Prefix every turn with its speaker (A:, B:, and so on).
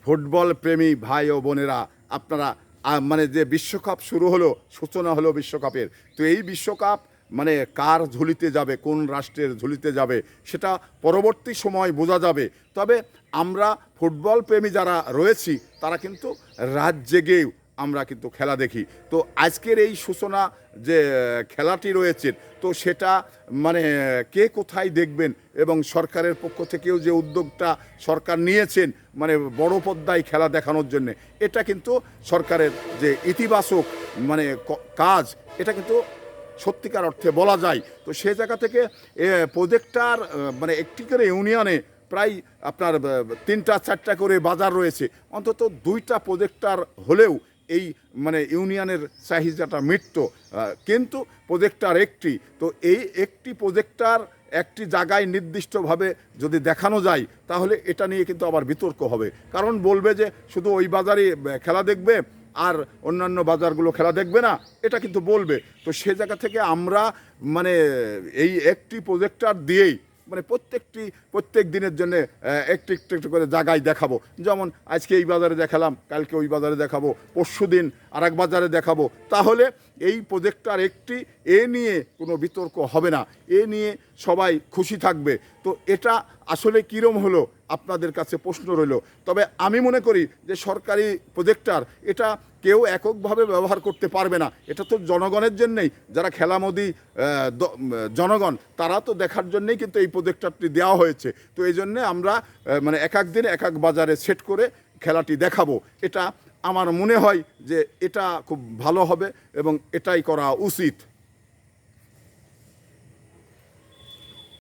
A: Football প্রেমী ভাই ও বোনেরা, আপনারা মানে যে বিশ্বকাপ শুরু হলো, সূচনা হলো বিশ্বকাপের, তো এই বিশ্বকাপ মানে কার ঝুলিতে যাবে, কোন রাষ্ট্রের ঝুলিতে যাবে, সেটা পরবর্তী সময় বোঝা যাবে। তবে আমরা ফুটবল প্রেমী যারা রয়েছি তারা কিন্তু রাত জেগেও আমরা কিন্তু খেলা দেখি। তো আজকের এই সূচনা যে খেলাটি রয়েছে, তো সেটা মানে কে কোথায় দেখবেন, এবং সরকারের পক্ষ থেকেও যে উদ্যোগটা সরকার নিয়েছেন মানে বড় পর্দায় খেলা দেখানোর জন্য, এটা কিন্তু সরকারের যে ইতিবাচক মানে কাজ, এটা কিন্তু সত্যিকার অর্থে বলা যায়। তো সে জায়গা থেকে প্রজেক্টার মানে একটি করে ইউনিয়নে প্রায় আপনার 3-4টা করে বাজার রয়েছে, অন্তত 2টা প্রজেক্টার হলেও এই মানে ইউনিয়নের চাহিদাটা মিটত। কিন্তু প্রজেক্টার একটি, তো এই একটি প্রজেক্টার একটি জায়গায় নির্দিষ্টভাবে যদি দেখানো যায় তাহলে এটা নিয়ে কিন্তু আবার বিতর্ক হবে, কারণ বলবে যে শুধু ওই বাজারে খেলা দেখবে আর অন্যান্য বাজারগুলো খেলা দেখবে না, এটা কিন্তু বলবে। তো সে জায়গা থেকে আমরা মানে এই একটি প্রজেক্টার দিয়েই মানে প্রত্যেক দিনের জন্য একটু একটু একটু করে জায়গায় দেখাবো। যেমন আজকে এই বাজারে দেখালাম, কালকে ওই বাজারে দেখাবো, পরশু দিন আরেক বাজারে দেখাবো। তাহলে এই প্রজেক্টার একটি, এ নিয়ে কোনো বিতর্ক হবে না, এ নিয়ে সবাই খুশি থাকবে। তো এটা আসলে কীরম হলো আপনাদের কাছে প্রশ্ন রইল। তবে আমি মনে করি যে সরকারি প্রজেক্টার এটা কেউ এককভাবে ব্যবহার করতে পারবে না, এটা তো জনগণের জন্যেই, যারা খেলামোদী জনগণ তারা তো দেখার জন্যেই কিন্তু এই প্রজেক্টারটি দেওয়া হয়েছে। তো এই জন্যে আমরা মানে এক এক দিন এক এক বাজারে সেট করে খেলাটি দেখাবো। এটা আমার মনে হয় যে এটা খুব ভালো হবে এবং এটাই করা উচিত।